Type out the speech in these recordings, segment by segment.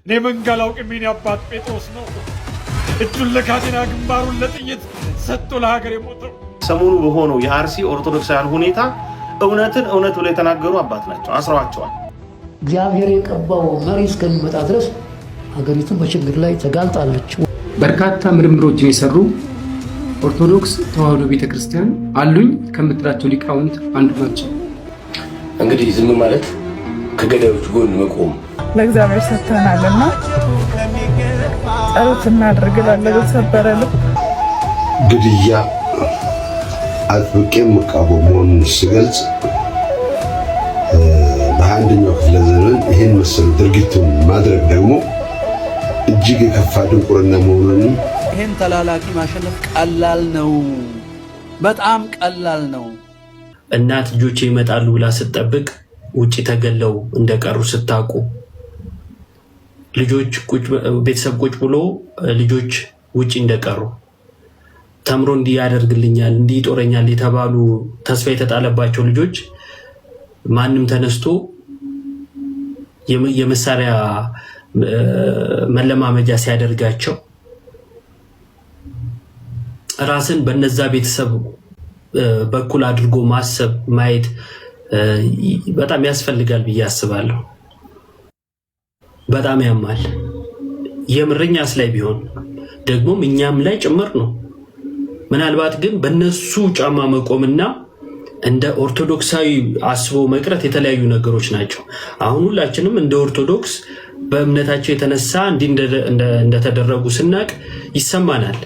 እኔ መንጋላው ቅሚን አባት ጴጥሮስ ነው እጁን ለካቴና ግንባሩን ለጥይት ሰጥቶ ለሀገር የሞተው። ሰሞኑ በሆነው የአርሲ ኦርቶዶክሳውያን ሁኔታ እውነትን እውነት ብለው የተናገሩ አባት ናቸው። አስረዋቸዋል። እግዚአብሔር የቀባው መሪ እስከሚመጣ ድረስ ሀገሪቱ በችግር ላይ ተጋልጣለች። በርካታ ምርምሮችን የሰሩ ኦርቶዶክስ ተዋሕዶ ቤተክርስቲያን አሉኝ ከምትላቸው ሊቃውንት አንዱ ናቸው። እንግዲህ ዝም ማለት ከገዳዮች ጎን መቆም ለእግዚአብሔር ሰጥተናልና ጸሎት እናድርግ። ለተሰበረ ልብ ግድያ አጥብቄ መቃወም መሆኑን ስገልጽ በአንደኛው ክፍለ ዘመን ይህን መሰል ድርጊቱን ማድረግ ደግሞ እጅግ የከፋ ድንቁርና መሆኑን ይህን ተላላኪ ማሸነፍ ቀላል ነው፣ በጣም ቀላል ነው። እናት ልጆቼ ይመጣሉ ብላ ስትጠብቅ ውጪ ተገለው እንደቀሩ ስታውቁ ልጆች ቤተሰብ ቁጭ ብሎ ልጆች ውጪ እንደቀሩ ተምሮ እንዲህ ያደርግልኛል እንዲህ ይጦረኛል የተባሉ ተስፋ የተጣለባቸው ልጆች ማንም ተነስቶ የመሳሪያ መለማመጃ ሲያደርጋቸው ራስን በነዛ ቤተሰብ በኩል አድርጎ ማሰብ ማየት በጣም ያስፈልጋል ብዬ አስባለሁ። በጣም ያማል። የምርኛስ ላይ ቢሆን ደግሞም እኛም ላይ ጭምር ነው። ምናልባት ግን በነሱ ጫማ መቆምና እንደ ኦርቶዶክሳዊ አስቦ መቅረት የተለያዩ ነገሮች ናቸው። አሁን ሁላችንም እንደ ኦርቶዶክስ በእምነታቸው የተነሳ እንዲህ እንደተደረጉ ስናቅ ይሰማናል።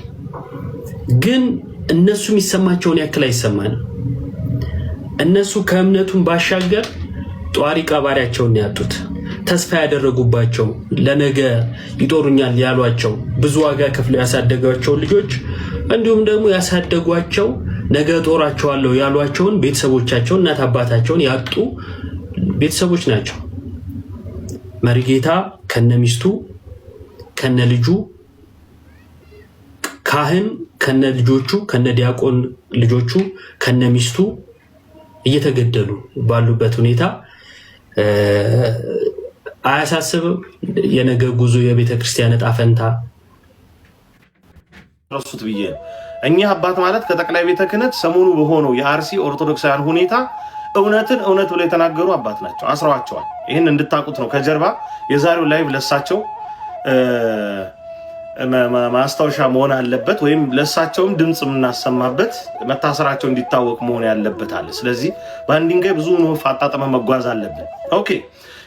ግን እነሱ የሚሰማቸውን ያክል አይሰማንም። እነሱ ከእምነቱን ባሻገር ጧሪ ቀባሪያቸውን ያጡት ተስፋ ያደረጉባቸው ለነገ ይጦሩኛል ያሏቸው ብዙ ዋጋ ከፍለው ያሳደጓቸው ልጆች እንዲሁም ደግሞ ያሳደጓቸው ነገ ጦራቸዋለሁ ያሏቸውን ቤተሰቦቻቸውን እናት አባታቸውን ያጡ ቤተሰቦች ናቸው። መሪጌታ ከነሚስቱ ከነልጁ፣ ካህን ከነልጆቹ ከነዲያቆን ልጆቹ ከነሚስቱ እየተገደሉ ባሉበት ሁኔታ አያሳስብም? የነገ ጉዞ የቤተ ክርስቲያን ዕጣ ፈንታ ረሱት ብዬ ነው። እኚህ አባት ማለት ከጠቅላይ ቤተ ክህነት ሰሞኑ በሆነው የአርሲ ኦርቶዶክሳውያን ሁኔታ እውነትን እውነት ብለው የተናገሩ አባት ናቸው። አስረዋቸዋል። ይህን እንድታቁት ነው። ከጀርባ የዛሬው ላይቭ ለሳቸው ማስታወሻ መሆን አለበት፣ ወይም ለሳቸውም ድምፅ የምናሰማበት መታሰራቸው እንዲታወቅ መሆን ያለበት አለ። ስለዚህ በአንድ ድንጋይ ብዙ ወፍ አጣጥመ መጓዝ አለብን። ኦኬ።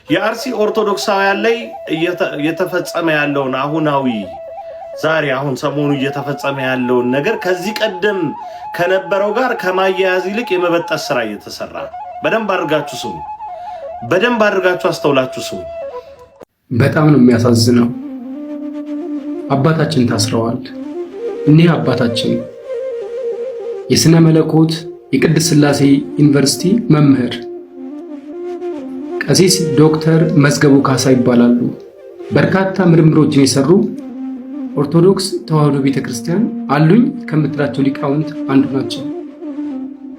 የአርሲ ኦርቶዶክሳውያን ላይ እየተፈጸመ ያለውን አሁናዊ ዛሬ አሁን ሰሞኑ እየተፈጸመ ያለውን ነገር ከዚህ ቀደም ከነበረው ጋር ከማያያዝ ይልቅ የመበጠስ ስራ እየተሰራ ነው። በደንብ አድርጋችሁ ስሙ። በደንብ አድርጋችሁ አስተውላችሁ ስሙ። በጣም ነው የሚያሳዝነው። አባታችን ታስረዋል። እኒህ አባታችን የሥነ መለኮት የቅድስት ሥላሴ ዩኒቨርሲቲ መምህር ቀሲስ ዶክተር መዝገቡ ካሳ ይባላሉ። በርካታ ምርምሮችን የሰሩ ኦርቶዶክስ ተዋሕዶ ቤተክርስቲያን አሉኝ ከምትላቸው ሊቃውንት አንዱ ናቸው።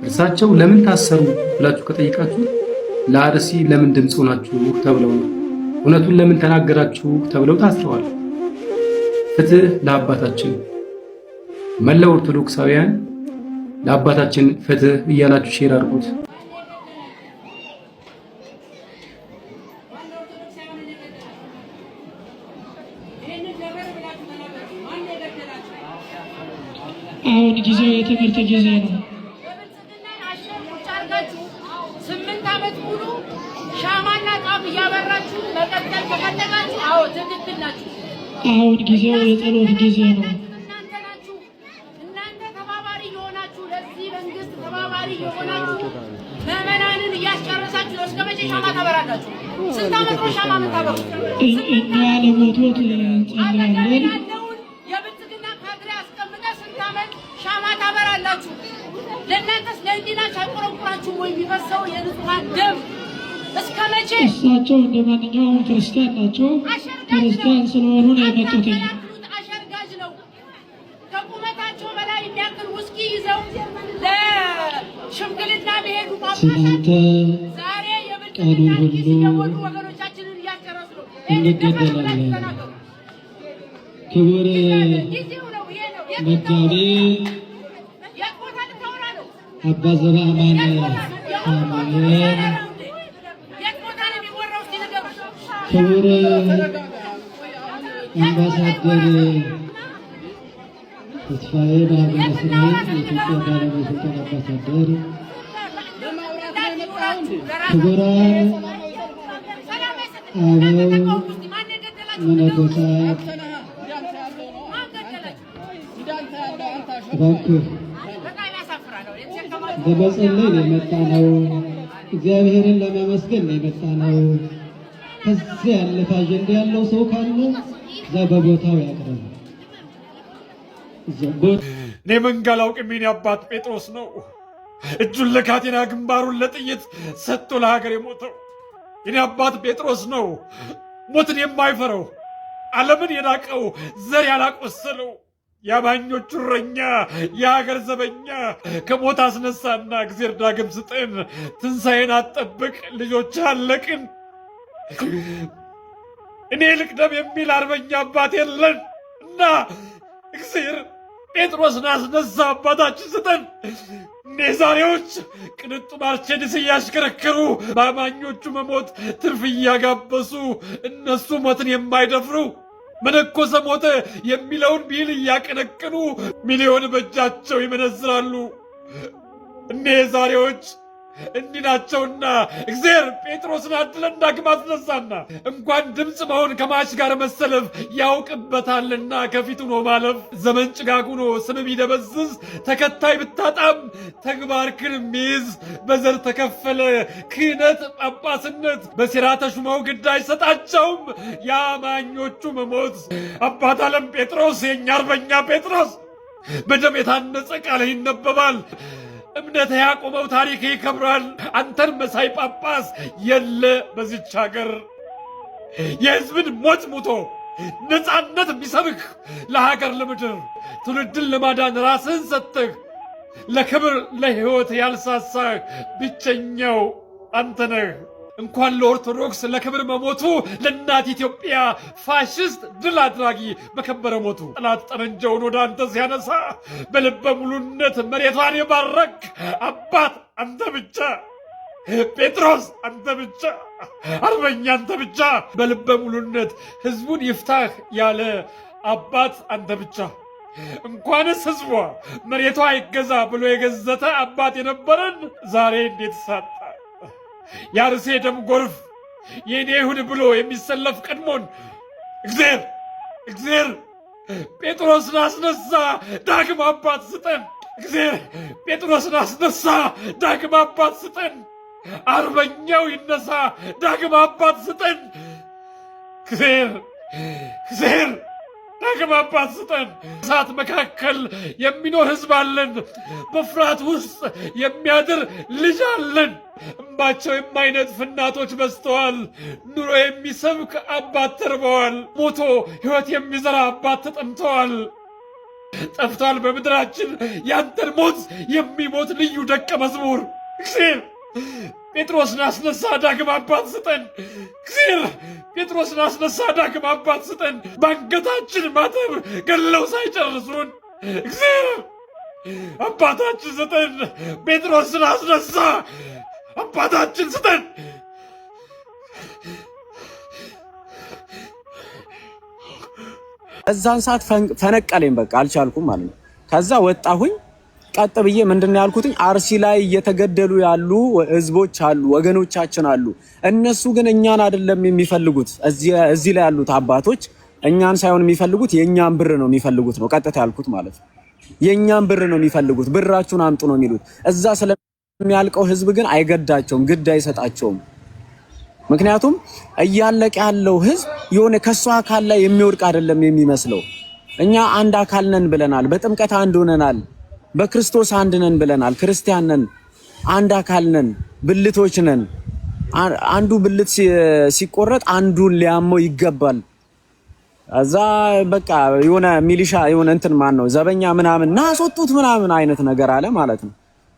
እርሳቸው ለምን ታሰሩ ብላችሁ ከጠይቃችሁ ለአርሲ ለምን ድምፅ ሆናችሁ ተብለው ነው። እውነቱን ለምን ተናገራችሁ ተብለው ታስረዋል። ፍትህ ለአባታችን። መላው ኦርቶዶክሳውያን ለአባታችን ፍትህ እያላችሁ ሼር አድርጉት። አሁን ጊዜው የትምህርት ጊዜ ነው። ስምንት ዓመት ሙሉ ሻማና ጣፍ እያበራችሁ መቀጠል ከፈለጋችሁ አዎ ትክክል ናችሁ። አሁን ጊዜው የጸሎት ጊዜ ነው። እናንተ ተባባሪ የሆናችሁ ለዚህ መንግስት ተባባሪ የሆናችሁ ምዕመናንን እያስጨረሳችሁ ነው። እስከ መቼ ሻማ ታበራላችሁ? ስንት ዓመት ነው ሻማ የምታበሩት? እኛ ለሞቶት እንጸልያለን። የብልጽግና ካድሬ አስቀምጠ ስንት ዓመት ሻማ ታበራላችሁ? ለእናንተስ ለህሊናችሁ አይቆረቁራችሁም ወይ? የሚፈሰው የንጹሐን ደም እስከ መቼ? እሳቸው እንደ ማንኛውም ክርስቲያን ናቸው። ክርስቲያን ስለሆኑ ነው የመጡት። አሸርጋጅ ነው። ከቁመታቸው በላይ የሚያክል ውስኪ ይዘው ለሽምግልና መሄዱ ስላንተ ዛሬ የብልጽግና ጊዜ የሞቱ ወገኖቻችንን እያስጨረሱ ነው። እንገደላለን። ክቡር መጋቢ አባ ዘበአማን ሳሙኤል፣ ክቡር አምባሳደር ተስፋዬ በሀገረ እስራኤል የኢትዮጵያ ባለስልጣን አምባሳደር፣ ክቡራን አበው መነኮሳት፣ እባክህ በመጸለይ ነው የመጣነው። እግዚአብሔርን ለማመስገን ነው የመጣነው። ከዚህ ያለፈ አጀንዳ ያለው ሰው ካለ እዛ በቦታው ያቅርብ። እኔ መንጋላው ቅሚን አባት ጴጥሮስ ነው። እጁን ለካቴና ግንባሩን ለጥይት ሰጥቶ ለሀገር የሞተው የኔ አባት ጴጥሮስ ነው። ሞትን የማይፈረው ዓለምን የናቀው ዘር ያላቆሰለው የአማኞቹ እረኛ የሀገር ዘበኛ ከሞት አስነሳና እግዜር ዳግም ስጠን፣ ትንሣኤን አጠብቅ፣ ልጆች አለቅን፣ እኔ ልቅደም የሚል አርበኛ አባት የለን እና እግዜር ጴጥሮስን አስነሳ፣ አባታችን ስጠን። እኔ ዛሬዎች ቅንጡ ማርቼዲስ እያሽከረከሩ በአማኞቹ መሞት ትርፍ እያጋበሱ እነሱ ሞትን የማይደፍሩ መነኮሰ ሞተ የሚለውን ብሂል እያቀነቅኑ ሚሊዮን በእጃቸው ይመነዝራሉ። እኔ ዛሬዎች እንዲህ ናቸውና እግዚአብሔር ጴጥሮስን አድለን ዳግም አስነሳና እንኳን ድምፅ መሆን ከማች ጋር መሰለፍ ያውቅበታልና ከፊቱ ነው ማለፍ። ዘመን ጭጋጉ ነው ስም ቢደበዝዝ ተከታይ ብታጣም ተግባርክን የሚይዝ በዘር ተከፈለ ክህነት ጳጳስነት በሴራ ተሹመው ግድ አይሰጣቸውም የአማኞቹ መሞት። አባት ዓለም ጴጥሮስ የእኛ አርበኛ ጴጥሮስ በደም የታነጸ ቃል ይነበባል። እምነት ያቆመው ታሪክ ይከብራል። አንተን መሳይ ጳጳስ የለ በዚች ሀገር የሕዝብን ሞት ሙቶ ነፃነት የሚሰብክ ለሀገር ለምድር ትውልድን ለማዳን ራስህን ሰጥተህ ለክብር ለሕይወት ያልሳሳህ ብቸኛው አንተ ነህ። እንኳን ለኦርቶዶክስ ለክብር መሞቱ ለእናት ኢትዮጵያ ፋሽስት ድል አድራጊ በከበረ ሞቱ ጠላት ጠመንጃውን ወደ አንተ ሲያነሳ በልበ ሙሉነት መሬቷን የባረክ አባት አንተ ብቻ፣ ጴጥሮስ አንተ ብቻ፣ አርበኛ አንተ ብቻ፣ በልበ ሙሉነት ህዝቡን ይፍታህ ያለ አባት አንተ ብቻ። እንኳንስ ህዝቧ መሬቷ ይገዛ ብሎ የገዘተ አባት የነበረን ዛሬ እንዴት ሳጣ። የአርሴ ደም ጎርፍ የኔ ይሁን ብሎ የሚሰለፍ ቀድሞን እግዚአብሔር ጴጥሮስን አስነሳ ዳግም አባት ስጠን። እግዚአብሔር ጴጥሮስን አስነሳ ዳግም አባት ስጠን። አርበኛው ይነሳ ዳግም አባት ስጠን። እግዚአብሔር ዳግም አባት ስጠን። እሳት መካከል የሚኖር ህዝብ አለን። በፍርሃት ውስጥ የሚያድር ልጅ አለን። እንባቸው የማይነጥፍ እናቶች በዝተዋል። ኑሮ የሚሰብክ አባት ተርበዋል። ሞቶ ሕይወት የሚዘራ አባት ተጠምተዋል። ጠፍቷል በምድራችን ያንተን ሞት የሚሞት ልዩ ደቀ መዝሙር። እግዚአብሔር ጴጥሮስን አስነሳ ዳግም አባት ስጠን። እግዚአብሔር ጴጥሮስን አስነሳ ዳግም አባት ስጠን። በአንገታችን ማተብ ገለው ሳይጨርሱን እግዚአብሔር አባታችን ስጠን። ጴጥሮስን አስነሳ አባታችን ስጠን። እዛን ሰዓት ፈነቀለኝ። በቃ አልቻልኩም ማለት ነው። ከዛ ወጣሁኝ። ቀጥ ብዬ ምንድነው ያልኩትኝ? አርሲ ላይ እየተገደሉ ያሉ ህዝቦች አሉ፣ ወገኖቻችን አሉ። እነሱ ግን እኛን አይደለም የሚፈልጉት። እዚህ ላይ ያሉት አባቶች እኛን ሳይሆን የሚፈልጉት የኛን ብር ነው የሚፈልጉት ነው ቀጥታ ያልኩት ማለት ነው። የኛን ብር ነው የሚፈልጉት። ብራችሁን አምጡ ነው የሚሉት። እዛ ስለሚያልቀው ህዝብ ግን አይገዳቸውም፣ ግድ አይሰጣቸውም። ምክንያቱም እያለቀ ያለው ህዝብ የሆነ ከሷ አካል ላይ የሚወድቅ አይደለም የሚመስለው። እኛ አንድ አካል ነን ብለናል። በጥምቀት አንድ ሆነናል። በክርስቶስ አንድ ነን ብለናል። ክርስቲያን ነን፣ አንድ አካል ነን፣ ብልቶች ነን። አንዱ ብልት ሲቆረጥ አንዱን ሊያመው ይገባል። እዛ በቃ የሆነ ሚሊሻ የሆነ እንትን ማን ነው ዘበኛ ምናምን ናስወጡት ምናምን አይነት ነገር አለ ማለት ነው።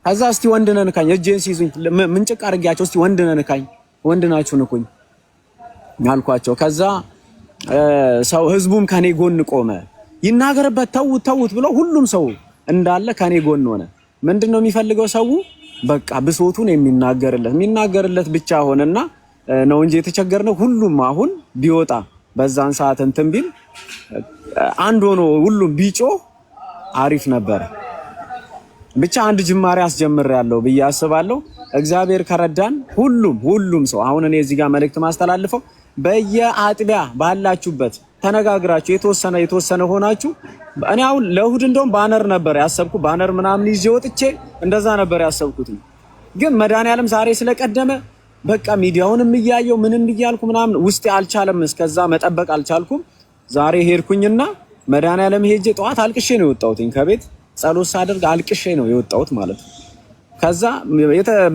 ከዛ እስቲ ወንድ ነን ካኝ እጄን ሲይዙኝ ምንጭቅ አድርጊያቸው እስቲ ወንድ ነን ካኝ ወንድ ናችሁ ንኩኝ። ያልኳቸው። ከዛ ሰው ህዝቡም ከኔ ጎን ቆመ። ይናገርበት ተውት ብሎ ሁሉም ሰው እንዳለ ከኔ ጎን ሆነ። ምንድነው የሚፈልገው ሰው? በቃ ብሶቱን የሚናገርለት ብቻ ሆነና ነው እንጂ የተቸገርነው ሁሉም አሁን ቢወጣ በዛን ሰዓት እንትን ቢል አንድ ሆኖ ሁሉም ቢጮህ አሪፍ ነበር። ብቻ አንድ ጅማሬ አስጀምሬያለሁ ብዬ አስባለሁ። እግዚአብሔር ከረዳን ሁሉም ሰው አሁን እኔ እዚህ ጋር መልእክት ማስተላልፈው በየአጥቢያ ባላችሁበት ተነጋግራችሁ የተወሰነ ሆናችሁ እኔ አሁን ለእሑድ እንደውም ባነር ነበር ያሰብኩ ባነር ምናምን ይዤ ወጥቼ እንደዛ ነበር ያሰብኩት። ግን መድኃኒዓለም ዛሬ ስለቀደመ በቃ ሚዲያውንም እያየው ምንም እያልኩ ምናምን ውስጤ አልቻለም። እስከዛ መጠበቅ አልቻልኩም። ዛሬ ሄድኩኝና መድኃኒዓለም ሄጄ ጠዋት አልቅሼ ነው የወጣሁት። ከቤት ጸሎት ሳደርግ አልቅሼ ነው የወጣሁት ማለት ነው። ከዛ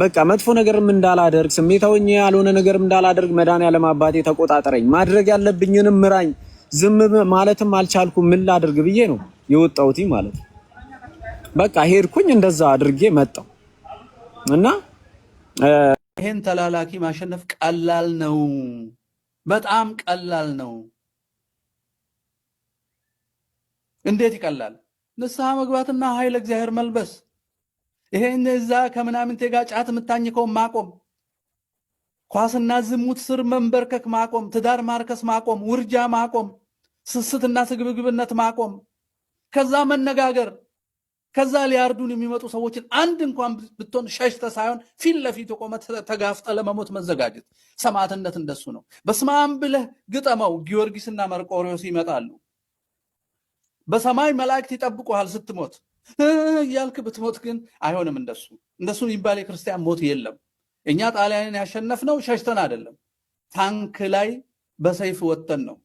በቃ መጥፎ ነገርም እንዳላደርግ ስሜታውኝ ያልሆነ ነገርም እንዳላደርግ መድኃኒዓለም አባቴ ተቆጣጠረኝ፣ ማድረግ ያለብኝንም ምራኝ። ዝም ማለትም አልቻልኩም። ምን ላድርግ ብዬ ነው የወጣሁት ማለት ነው። በቃ ሄድኩኝ እንደዛ አድርጌ መጣሁ እና ይሄን ተላላኪ ማሸነፍ ቀላል ነው፣ በጣም ቀላል ነው። እንዴት ይቀላል? ንስሐ መግባትና ኃይለ እግዚአብሔር መልበስ። ይሄን እዛ ከምናምን ቴጋ ጫት የምታኝከው ማቆም፣ ኳስና ዝሙት ስር መንበርከክ ማቆም፣ ትዳር ማርከስ ማቆም፣ ውርጃ ማቆም፣ ስስትና ስግብግብነት ማቆም፣ ከዛ መነጋገር፣ ከዛ ሊያርዱን የሚመጡ ሰዎችን አንድ እንኳን ብትሆን ሸሽተ ሳይሆን ፊት ለፊት ቆመ ተጋፍጠ ለመሞት መዘጋጀት። ሰማዕትነት እንደሱ ነው። በስመ አብ ብለህ ግጠመው። ጊዮርጊስና መርቆሬዎስ ይመጣሉ። በሰማይ መላእክት ይጠብቁሃል ስትሞት እያልክ ብትሞት ግን አይሆንም። እንደሱ የሚባል የክርስቲያን ሞት የለም። እኛ ጣሊያንን ያሸነፍነው ሸሽተን አይደለም፣ ታንክ ላይ በሰይፍ ወጥተን ነው።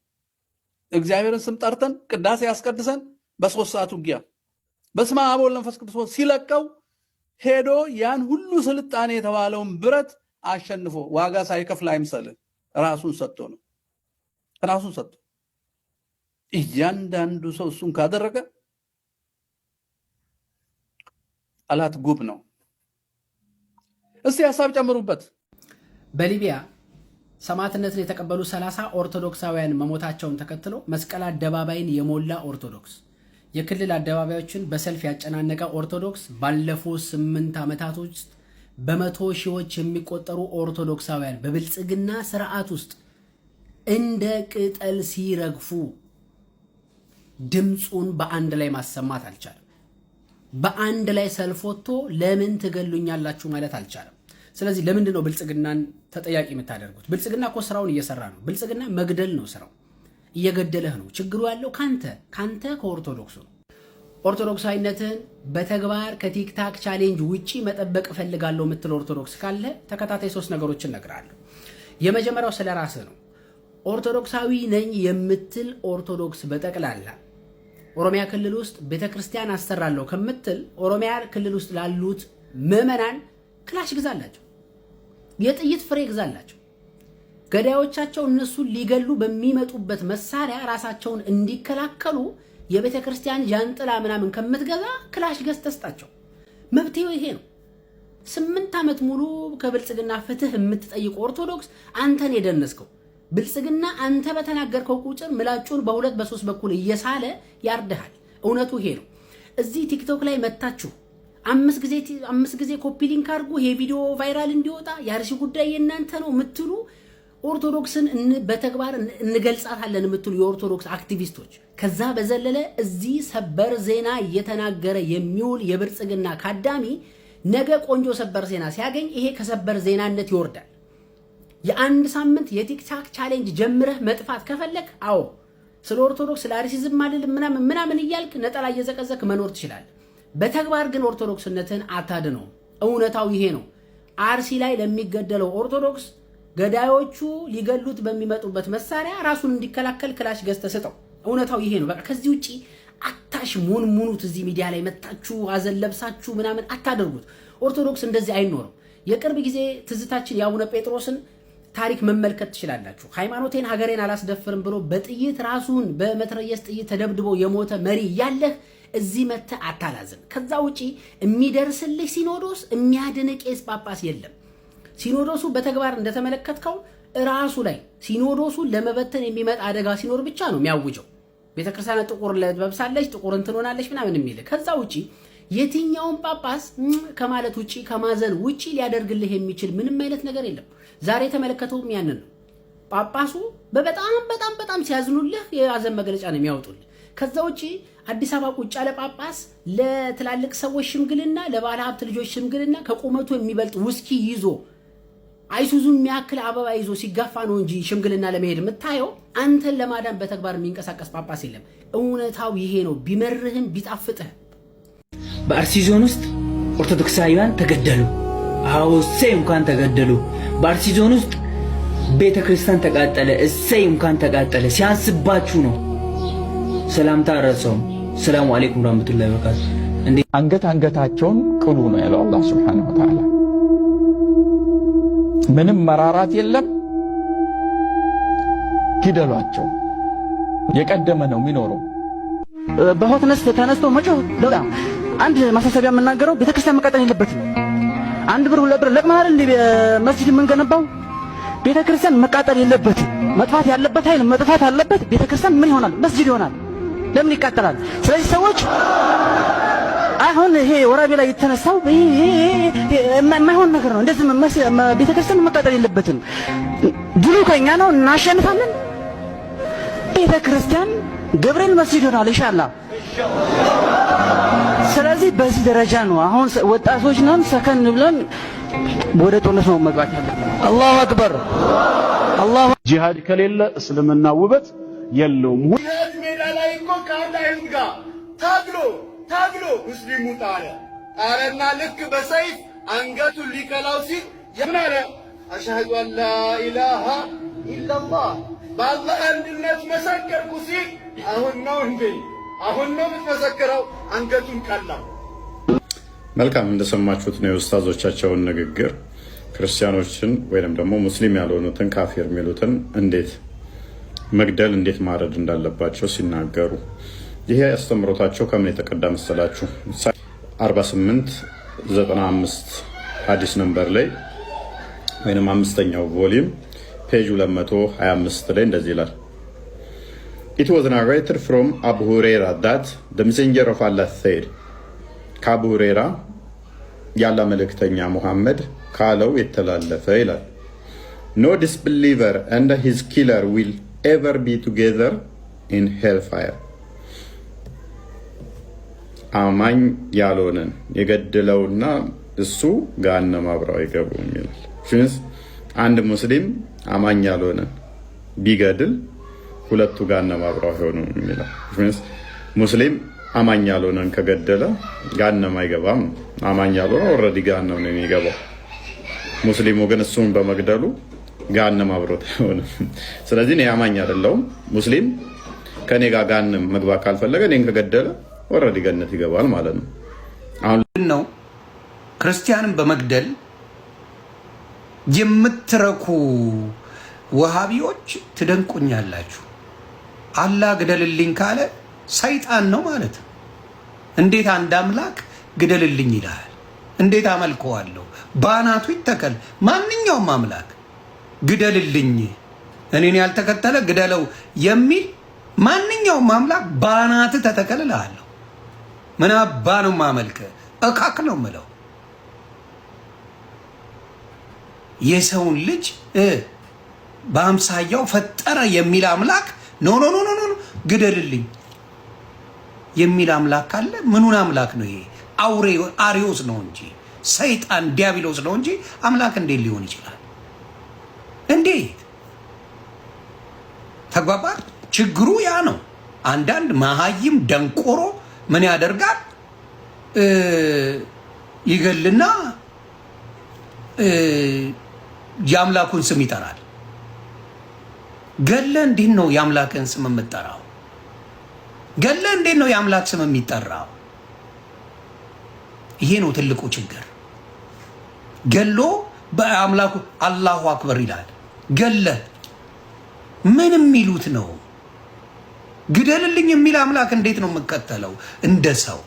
እግዚአብሔርን ስም ጠርተን ቅዳሴ ያስቀድሰን በ3 ሰዓት ውጊያ በስመ አብ ወወልድ ወመንፈስ ቅዱስ ሲለቀው ሄዶ ያን ሁሉ ስልጣኔ የተባለውን ብረት አሸንፎ ዋጋ ሳይከፍል አይምሰልህ፣ ራሱን ሰጥቶ ነው። ራሱን ሰጥቶ እያንዳንዱ ሰው እሱን ካደረገ ጠላት ጉብ ነው። እስቲ ሐሳብ ጨምሩበት። በሊቢያ ሰማዕትነትን የተቀበሉ 30 ኦርቶዶክሳውያን መሞታቸውን ተከትሎ መስቀል አደባባይን የሞላ ኦርቶዶክስ፣ የክልል አደባባዮችን በሰልፍ ያጨናነቀ ኦርቶዶክስ ባለፉት 8 ዓመታት ውስጥ በመቶ ሺዎች የሚቆጠሩ ኦርቶዶክሳውያን በብልጽግና ስርዓት ውስጥ እንደ ቅጠል ሲረግፉ ድምፁን በአንድ ላይ ማሰማት አልቻለም። በአንድ ላይ ሰልፍ ወጥቶ ለምን ትገሉኛላችሁ ማለት አልቻለም። ስለዚህ ለምንድን ነው ብልጽግናን ተጠያቂ የምታደርጉት? ብልጽግና እኮ ስራውን እየሰራ ነው። ብልጽግና መግደል ነው ስራው፣ እየገደለህ ነው። ችግሩ ያለው ካንተ ከኦርቶዶክሱ ነው። ኦርቶዶክሳዊነትን በተግባር ከቲክታክ ቻሌንጅ ውጪ መጠበቅ እፈልጋለሁ የምትል ኦርቶዶክስ ካለ ተከታታይ 3 ነገሮችን እነግርሃለሁ። የመጀመሪያው ስለ ራስህ ነው። ኦርቶዶክሳዊ ነኝ የምትል ኦርቶዶክስ በጠቅላላ ኦሮሚያ ክልል ውስጥ ቤተክርስቲያን አሰራለሁ ከምትል ኦሮሚያ ክልል ውስጥ ላሉት ምዕመናን ክላሽ ግዛላቸው፣ የጥይት ፍሬ ግዛላቸው። ገዳዮቻቸው እነሱን ሊገሉ በሚመጡበት መሳሪያ ራሳቸውን እንዲከላከሉ የቤተክርስቲያን ጃንጥላ ምናምን ከምትገዛ ክላሽ ገዝተስጣቸው። መብቴው ይሄ ነው። 8 ዓመት ሙሉ ከብልጽግና ፍትህ የምትጠይቅ ኦርቶዶክስ አንተን የደነስከው ብልጽግና አንተ በተናገርከው ቁጥር ምላጩን በ2 በ3 በኩል እየሳለ ያርድሃል። እውነቱ ይሄ ነው። እዚህ ቲክቶክ ላይ መታችሁ 5 ጊዜ ኮፒ ሊንክ አድርጉ ይሄ ቪዲዮ ቫይራል እንዲወጣ የአርሲ ጉዳይ የእናንተ ነው የምትሉ ኦርቶዶክስን በተግባር እንገልጻታለን የምትሉ የኦርቶዶክስ አክቲቪስቶች፣ ከዛ በዘለለ እዚህ ሰበር ዜና እየተናገረ የሚውል የብልጽግና ካዳሚ ነገ ቆንጆ ሰበር ዜና ሲያገኝ ይሄ ከሰበር ዜናነት ይወርዳል። የአንድ ሳምንት የቲክታክ ቻሌንጅ ጀምረህ መጥፋት ከፈለክ አዎ ስለ ኦርቶዶክስ ለአርሲዝም ማለት ምናምን እያልክ ነጠላ እየዘቀዘክ መኖር ትችላለህ። በተግባር ግን ኦርቶዶክስነትን አታድነው። እውነታው ይሄ ነው። አርሲ ላይ ለሚገደለው ኦርቶዶክስ ገዳዮቹ ሊገሉት በሚመጡበት መሳሪያ ራሱን እንዲከላከል ክላሽ ገዝተህ ስጠው። እውነታው ይሄ ነው። በቃ ከዚህ ውጪ አታሽ ሙኑት እዚህ ሚዲያ ላይ መጣችሁ አዘን ለብሳችሁ ምናምን አታደርጉት። ኦርቶዶክስ እንደዚህ አይኖርም። የቅርብ ጊዜ ትዝታችን የአቡነ ጴጥሮስን ታሪክ መመልከት ትችላላችሁ። ሃይማኖቴን ሀገሬን አላስደፍርም ብሎ በጥይት ራሱን በመትረየስ ጥይት ተደብድቦ የሞተ መሪ ያለህ እዚህ መተ አታላዝን። ከዛ ውጪ የሚደርስልህ ሲኖዶስ የሚያድን ቄስ ጳጳስ የለም። ሲኖዶሱ በተግባር እንደተመለከትከው ራሱ ላይ ሲኖዶሱን ለመበተን የሚመጣ አደጋ ሲኖር ብቻ ነው የሚያውጀው። ቤተክርስቲያን ጥቁር ለብሳለች፣ ጥቁር እንትን ሆናለች ምናምን የሚል። ከዛ ውጪ የትኛውን ጳጳስ ከማለት ውጪ ከማዘን ውጪ ሊያደርግልህ የሚችል ምንም አይነት ነገር የለም። ዛሬ የተመለከተውም ያንን ነው። ጳጳሱ በጣም ሲያዝኑልህ የያዘን መግለጫ ነው የሚያወጡልህ። ከዛ ውጪ አዲስ አበባ ቁጭ ያለ ጳጳስ ለትላልቅ ሰዎች ሽምግልና፣ ለባለ ሀብት ልጆች ሽምግልና ከቁመቱ የሚበልጥ ውስኪ ይዞ አይሱዙ የሚያክል አበባ ይዞ ሲጋፋ ነው እንጂ ሽምግልና ለመሄድ የምታየው አንተን ለማዳን በተግባር የሚንቀሳቀስ ጳጳስ የለም። እውነታው ይሄ ነው፣ ቢመርህም ቢጣፍጥህ። በአርሲ ዞን ውስጥ ኦርቶዶክሳውያን ተገደሉ። አዎ እሰይ እንኳን ተገደሉ። በአርሲ ዞን ውስጥ ቤተ ክርስቲያን ተቃጠለ። እሰይ እንኳን ተቃጠለ። ሲያንስባችሁ ነው። ሰላምታ ረሰው ሰላም አለይኩም ወራህመቱላሂ ወበረካቱ። እንዴ አንገታቸውን ቅሉ ነው ያለው አላህ Subhanahu Wa Ta'ala። ምንም መራራት የለም፣ ግደሏቸው። የቀደመ ነው የሚኖረው። በሆትነስ ተነስቶ መጮህ ለውጣ። አንድ ማሳሰቢያ የምናገረው ቤተክርስቲያን መቃጠል የለበትም። 1 ብር 2 ብር ለቅማል እንደ መስጂድ የምንገነባው ቤተክርስቲያን መቃጠል የለበትም። መጥፋት ያለበት ኃይል መጥፋት አለበት። ቤተክርስቲያን ምን ይሆናል? መስጂድ ይሆናል። ለምን ይቃጠላል? ስለዚህ ሰዎች አሁን ይሄ ወራቤ ላይ የተነሳው የማይሆን ነገር ነው። እንደዚህ ቤተክርስቲያን መቃጠል የለበትም። ድሉ ከኛ ነው፣ እናሸንፋለን። ቤተክርስቲያን ገብርኤል መስጂድ ይሆናል ኢንሻአላህ። ስለዚህ በዚህ ደረጃ ነው አሁን ወጣቶች ነን፣ ሰከን ብለን ወደ ጦርነት ነው መግባት ያለብን። አላሁ አክበር። አላሁ ጂሃድ ከሌለ እስልምና ውበት የለውም። ጂሃድ ሜዳ ላይ እኮ ከአላህ ጋር ታግሎ ሙስሊሙ ጣለ አረና ልክ በሰይፍ አንገቱን ሊከላው ሲል የምናለ አሽሀዱ አን ላ ኢላሃ ኢላላህ በአላህ አንድነት መሰከርኩ ሲል አሁን ነው የምትመሰክረው? አንገቱን ቀላው። መልካም እንደሰማችሁት ነው የኡስታዞቻቸውን ንግግር። ክርስቲያኖችን ወይንም ደግሞ ሙስሊም ያልሆኑትን ካፊር የሚሉትን እንዴት መግደል እንዴት ማረድ እንዳለባቸው ሲናገሩ ይሄ አስተምሮታቸው ከምን የተቀዳ መሰላችሁ? 4895 ሐዲስ ነምበር ላይ ወይንም 5ኛው ቮሊዩም ፔጅ 225 ላይ እንደዚህ ይላል። It was narrated from Abu Huraira that the messenger of Allah said, ከአቡ ሁሬራ ያላ መልእክተኛ ሙሐመድ ካለው የተላለፈ ይላል። No disbeliever and his killer will ever be together in hellfire. አማኝ ያልሆነን የገደለውና እሱ ገሃነም አብረው አይገቡም ይላል። ፍንስ አንድ ሙስሊም አማኝ ያልሆነን ቢገድል ሁለቱ ገሃነም አብረው አይሆኑም ይላል። ፍንስ ሙስሊም አማኝ ያልሆነን ከገደለ ገሃነም አይገባም። አማኝ ያልሆነ ኦልሬዲ ገሃነም ነው የሚገባው። ሙስሊሙ ግን እሱን በመግደሉ ገሃነም አብሮት አይሆንም። ስለዚህ እኔ አማኝ አይደለሁም፣ ሙስሊም ከኔ ጋር ገሃነም መግባት ካልፈለገ እኔን ከገደለ ወረድ ገነት ይገባል ማለት ነው። አሁን ነው ክርስቲያንን በመግደል የምትረኩ ወሃቢዎች ትደንቁኛላችሁ። አላህ ግደልልኝ ካለ ሰይጣን ነው ማለት ነው። እንዴት አንድ አምላክ ግደልልኝ ይላል? እንዴት አመልከዋለሁ? ባናቱ ይተከል። ማንኛውም አምላክ ግደልልኝ፣ እኔን ያልተከተለ ግደለው የሚል ማንኛውም አምላክ ባናት ተተከልልሃለሁ። ምን አባ ነው ማመልከ? እካክ ነው ምለው። የሰውን ልጅ በአምሳያው ፈጠረ የሚል አምላክ ኖ ግደልልኝ የሚል አምላክ ካለ ምኑን አምላክ ነው ይሄ? አውሬ አሪዮስ ነው እንጂ ሰይጣን ዲያብሎስ ነው እንጂ አምላክ እንዴት ሊሆን ይችላል? እንዴት ተግባባል? ችግሩ ያ ነው። አንዳንድ መሀይም ደንቆሮ ምን ያደርጋል? ይገልና የአምላኩን ስም ይጠራል። ገለ እንዴት ነው የአምላክን ስም የምትጠራው? ገለ እንዴት ነው የአምላክ ስም የሚጠራው? ይሄ ነው ትልቁ ችግር። ገሎ በአምላኩ አላሁ አክበር ይላል። ገለ ምን የሚሉት ነው? ግደልልኝ የሚል አምላክ እንዴት ነው የምከተለው? እንደ ሰው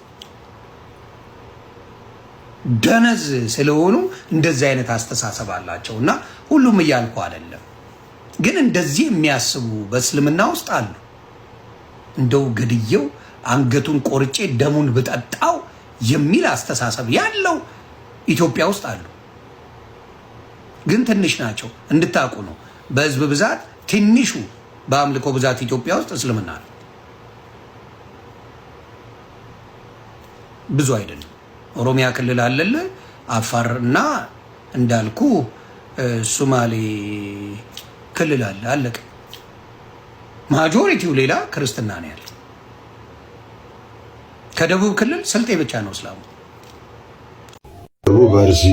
ደነዝ ስለሆኑ እንደዚህ አይነት አስተሳሰብ አላቸው። እና ሁሉም እያልኩ አይደለም፣ ግን እንደዚህ የሚያስቡ በእስልምና ውስጥ አሉ። እንደው ገድየው አንገቱን ቆርጬ ደሙን ብጠጣው የሚል አስተሳሰብ ያለው ኢትዮጵያ ውስጥ አሉ። ግን ትንሽ ናቸው እንድታውቁ ነው። በህዝብ ብዛት ትንሹ በአምልኮ ብዛት ኢትዮጵያ ውስጥ እስልምና ነው። ብዙ አይደለም። ኦሮሚያ ክልል አለለ፣ አፋርና እንዳልኩ ሶማሌ ክልል አለ። አለቀ። ማጆሪቲው ሌላ ክርስትና ነው ያለው። ከደቡብ ክልል ስልጤ ብቻ ነው እስላሙ። ደቡብ አርሲ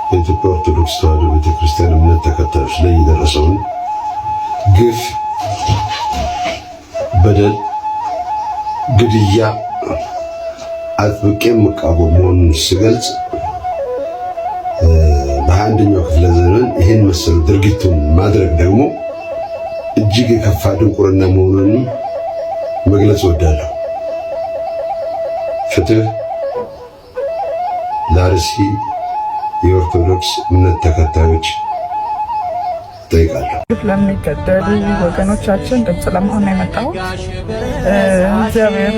የኢትዮጵያ ኦርቶዶክስ ተዋሕዶ ቤተክርስቲያን እምነት ተከታዮች ላይ የደረሰውን ግፍ፣ በደል፣ ግድያ አጥብቄ መቃወም መሆኑን ስገልጽ በ21ኛው ክፍለ ዘመን ይህን መሰል ድርጊቱን ማድረግ ደግሞ እጅግ የከፋ ድንቁርና መሆኑን መግለጽ እወዳለሁ። ፍትህ ለአርሲ የኦርቶዶክስ እምነት ተከታዮች ጠይቃለሁ። ለሚገደሉ ወገኖቻችን ድምፅ ለመሆን የመጣው እግዚአብሔር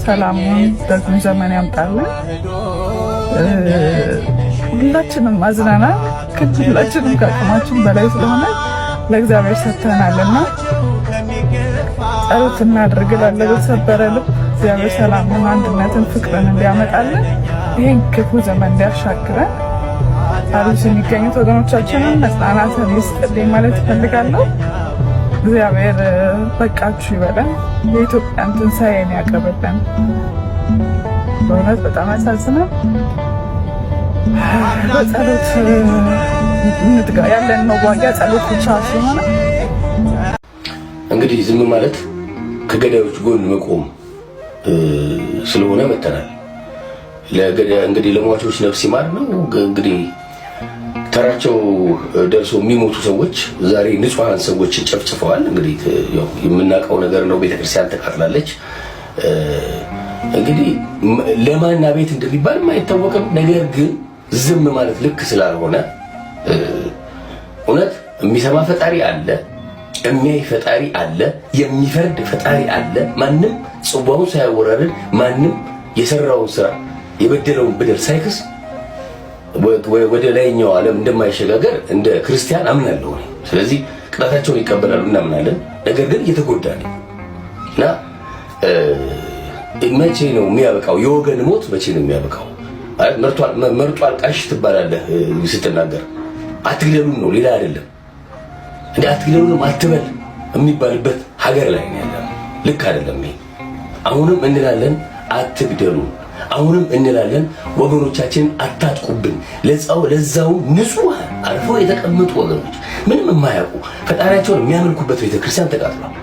ሰላሙን ደግሞ ዘመን ያምጣልን። ሁላችንም አዝነናል፣ ግን ሁላችንም ከአቅማችን በላይ ስለሆነ ለእግዚአብሔር ሰጥተናልና ጸሎት እናድርግ። ለተሰበረ ልብ እግዚአብሔር ሰላምን፣ አንድነትን፣ ፍቅርን እንዲያመጣልን ይህን ክፉ ዘመን እንዲያሻግረን አርሲ የሚገኙት ወገኖቻችንን መጽናናትን ይስጥልኝ ማለት እፈልጋለሁ። እግዚአብሔር በቃችሁ ይበለን። የኢትዮጵያን ትንሣኤን ያቀርብልን። በእውነት በጣም ያሳዝናል። በጸሎት እንትጋ። ያለን መዋጊያ ጸሎት ብቻ ስለሆነ እንግዲህ ዝም ማለት ከገዳዮች ጎን መቆም ስለሆነ መተናል። እንግዲህ ለሟቾች ነፍስ ይማር ነው። እንግዲህ ተራቸው ደርሶ የሚሞቱ ሰዎች ዛሬ ንጹሃን ሰዎችን ጨፍጭፈዋል። እንግዲህ ያው የምናውቀው ነገር ነው። ቤተክርስቲያን ተቃጥላለች። እንግዲህ ለማና ቤት እንደሚባል አይታወቅም። ነገር ግን ዝም ማለት ልክ ስላልሆነ እውነት የሚሰማ ፈጣሪ አለ፣ የሚያይ ፈጣሪ አለ፣ የሚፈርድ ፈጣሪ አለ። ማንም ጽዋውን ሳያወራርድ፣ ማንም የሰራውን ስራ የበደለውን በደል ሳይክስ ወደ ላይኛው ዓለም እንደማይሸጋገር እንደ ክርስቲያን አምናለሁ። ስለዚህ ቅጣታቸውን ይቀበላሉ እናምናለን። ነገር ግን እየተጎዳ ነው እና መቼ ነው የሚያበቃው? የወገን ሞት መቼ ነው የሚያበቃው? መርጧል ቃሽ ትባላለህ ስትናገር። አትግደሉም ነው ሌላ አይደለም። እንደ አትግደሉም አትበል የሚባልበት ሀገር ላይ ነው ያለው። ልክ አይደለም ይሄ። አሁንም እንላለን አትግደሉ፣ አሁንም እንላለን ወገኖቻችንን አታጥቁብን። ለዛው ንጹህ አልፈው የተቀመጡ ወገኖች ምንም የማያውቁ ፈጣሪያቸውን የሚያመልኩበት ቤተክርስቲያን ተቃጥሏል።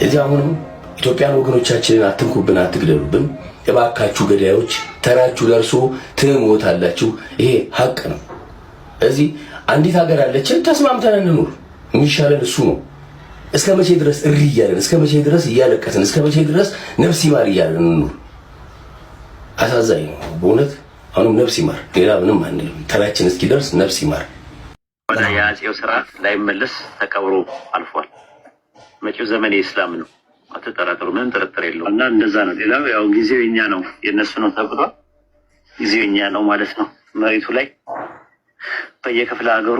እዚህ አሁንም ኢትዮጵያን ወገኖቻችንን አትንኩብን፣ አትግደሉብን እባካችሁ ገዳዮች፣ ተራችሁ ደርሶ ትሞታላችሁ። ይሄ ሀቅ ነው። እዚህ አንዲት ሀገር አለችን፣ ተስማምተን እንኑር። የሚሻለን እሱ ነው። እስከ መቼ ድረስ እሪ እያለን፣ እስከ መቼ ድረስ እያለቀስን፣ እስከ መቼ ድረስ ነፍስ ይማር እያለን እንኑር? አሳዛኝ ነው በእውነት። አሁንም ነፍስ ይማር፣ ሌላ ምንም አንልም። ተራችን እስኪደርስ ነፍስ ይማር። ወደ የአፄው ስርዓት ላይመለስ ተቀብሮ አልፏል። መጪው ዘመን የእስላም ነው፣ አትጠራጠሩ፣ ምንም ጥርጥር የለውም። እና እንደዛ ነው። ሌላው ያው ጊዜው የኛ ነው የነሱ ነው ተብሏል። ጊዜው የኛ ነው ማለት ነው። መሬቱ ላይ በየክፍለ ሀገሩ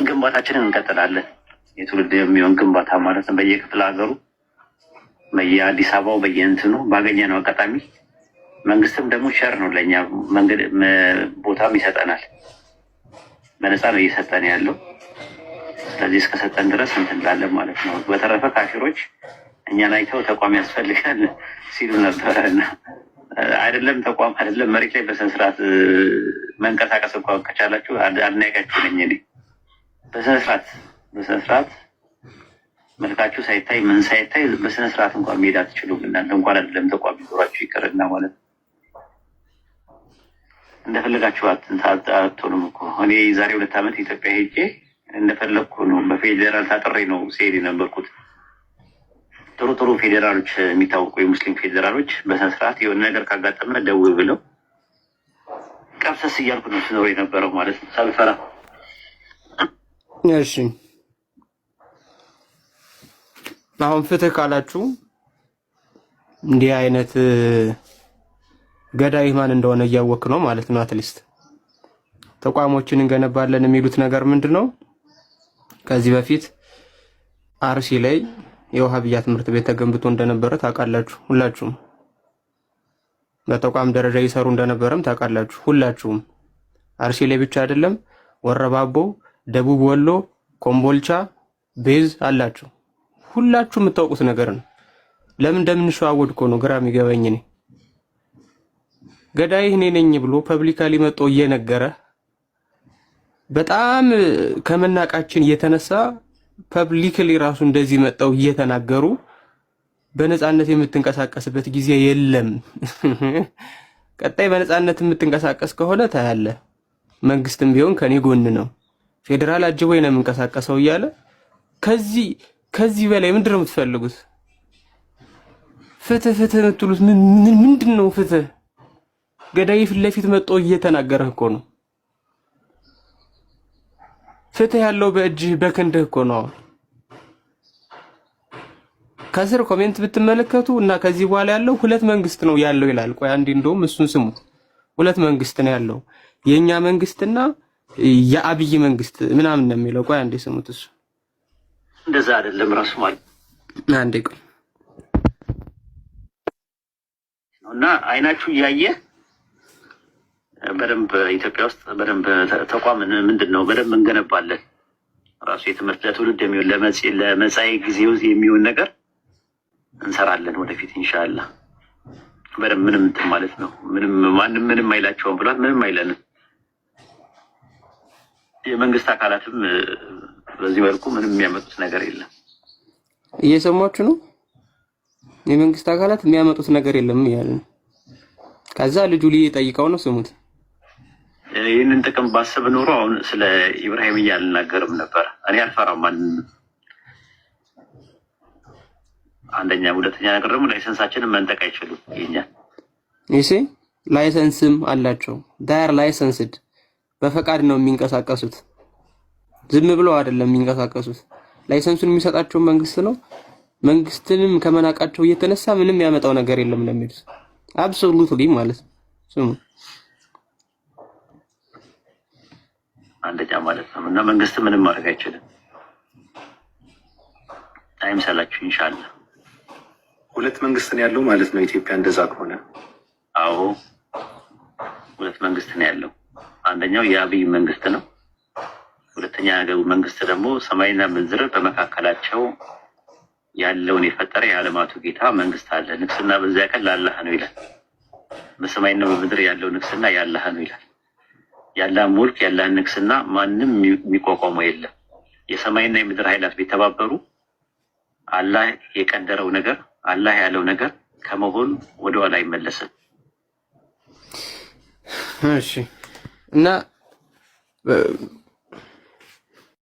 ግንባታችንን እንቀጥላለን። የትውልድ የሚሆን ግንባታ ማለት ነው። በየክፍለ ሀገሩ በየአዲስ አበባው በየእንትኑ ባገኘነው አጋጣሚ መንግስትም ደግሞ ሸር ነው ለእኛ መንገድ ቦታም ይሰጠናል። በነፃ ነው እየሰጠን ያለው። ስለዚህ እስከሰጠን ድረስ እንትን እንላለን ማለት ነው። በተረፈ ካፊሮች እኛን አይተው ተቋም ያስፈልጋል ሲሉ ነበረ። አይደለም ተቋም አይደለም መሬት ላይ በስነ ስርዓት መንቀሳቀስ እንኳን ከቻላችሁ አድናቂያችሁ ነኝ እኔ። በስነ ስርዓት መልካችሁ ሳይታይ ምን ሳይታይ በስነ ስርዓት እንኳን መሄድ አትችሉም። እናንተ እንኳን አይደለም ተቋም ይኖራችሁ ይቀርና ማለት ነው። እንደፈለጋችሁ አትሆኑም እኮ። እኔ ዛሬ 2 ዓመት ኢትዮጵያ ሄጄ እንደፈለግኩ ነው። በፌዴራል ታጥሬ ነው ሲሄድ የነበርኩት። ጥሩ ፌዴራሎች፣ የሚታወቁ የሙስሊም ፌዴራሎች በስነ ስርዓት የሆነ ነገር ካጋጠመ ደውል ብለው ቀብሰስ እያልኩ ነው ስኖር የነበረው ማለት ነው፣ ሳልፈራ እሺ አሁን ፍትህ ካላችሁ እንዲህ አይነት ገዳይ ማን እንደሆነ እያወቅ ነው ማለት ነው። አትሊስት ተቋሞችን እንገነባለን የሚሉት ነገር ምንድነው? ከዚህ በፊት አርሲ ላይ የውሃብያ ትምህርት ቤት ተገንብቶ እንደነበረ ታውቃላችሁ ሁላችሁም። በተቋም ደረጃ ይሰሩ እንደነበረም ታውቃላችሁ ሁላችሁም። አርሲ ላይ ብቻ አይደለም፣ ወረባቦ፣ ደቡብ ወሎ፣ ኮምቦልቻ ቤዝ አላችሁ። ሁላችሁም የምታውቁት ነገር ነው። ለምን እንደምንሸዋወድ እኮ ነው ግራ የሚገባኝ እኔ። ገዳይ እኔ ነኝ ብሎ ፐብሊካሊ መጥቶ እየነገረ በጣም ከመናቃችን የተነሳ ፐብሊክሊ ራሱ እንደዚህ መጣው እየተናገሩ በነፃነት የምትንቀሳቀስበት ጊዜ የለም። ቀጣይ በነፃነት የምትንቀሳቀስ ከሆነ ታያለ። መንግስትም ቢሆን ከኔ ጎን ነው፣ ፌደራል አጅቦኝ ነው የምንቀሳቀሰው እያለ ከዚህ በላይ ምንድነው የምትፈልጉት? ፍትህ የምትሉት ምንድነው? ፍትህ ገዳይ ፊት ለፊት መጥቶ እየተናገረህ እኮ ነው። ፍትህ ያለው በእጅህ በክንድህ እኮ ነው። ከስር ኮሜንት ብትመለከቱ እና ከዚህ በኋላ ያለው ሁለት መንግስት ነው ያለው ይላል። ቆይ አንዴ እንደውም እሱን ስሙት። ሁለት መንግስት ነው ያለው፣ የኛ መንግስትና የአብይ መንግስት ምናምን ነው የሚለው። ቆይ አንዴ ስሙት። እሱ እንደዛ አይደለም ራሱ ማለት አንዴ ቆይ እና አይናችሁ እያየ በደንብ ኢትዮጵያ ውስጥ በደንብ ተቋም ምንድነው በደንብ እንገነባለን። ራሱ የትምህርት ለትውልድ የሚሆን ለመጻኢ ጊዜው የሚሆን ነገር እንሰራለን ወደፊት ኢንሻአላህ። በደንብ ምንም እንትን ማለት ነው። ማንም ምንም አይላቸውም ብሏል። ምንም አይለንም። የመንግስት አካላትም በዚህ መልኩ ምንም የሚያመጡት ነገር የለም። እየሰማችሁ ነው። የመንግስት አካላት የሚያመጡት ነገር የለም እያለ ነው። ከዛ ልጁ ሊጠይቀው ነው። ስሙት። ይህንን ጥቅም ባስብ ኖሮ አሁን ስለ ኢብራሂም አልናገርም ነበር። እኔ አልፈራም። አንደኛ፣ ሁለተኛ ነገር ደግሞ ላይሰንሳችንን መንጠቅ አይችሉም። ይሄ ላይሰንስም አላቸው። ዳር ላይሰንስድ በፈቃድ ነው የሚንቀሳቀሱት። ዝም ብለው አይደለም የሚንቀሳቀሱት። ላይሰንሱን የሚሰጣቸው መንግስት ነው። መንግስትንም ከመናቃቸው እየተነሳ ምንም ያመጣው ነገር የለም ነው የሚሉት። አብሶሉትሊ ማለት ነው። ስሙ አንደኛ ማለት ነው። እና መንግስት ምንም ማድረግ አይችልም። አይምሰላችሁ ኢንሻአላህ። ሁለት መንግስት ነው ያለው ማለት ነው ኢትዮጵያ። እንደዛ ከሆነ አዎ ሁለት መንግስት ነው ያለው። አንደኛው የአብይ መንግስት ነው። ሁለተኛ መንግስት ደግሞ ሰማይና ምድር በመካከላቸው ያለውን የፈጠረ የዓለማቱ ጌታ መንግስት አለ። ንግስና በዚያ ቀን ለአላህ ነው ይላል። በሰማይና በምድር ያለው ንግስና የአላህ ነው ይላል። የአላህ ሙልክ የአላህ ንግስና ማንም የሚቋቋመው የለም። የሰማይና የምድር ኃይላት ቢተባበሩ አላህ የቀደረው ነገር አላህ ያለው ነገር ከመሆን ወደ ኋላ አይመለስም። እሺ እና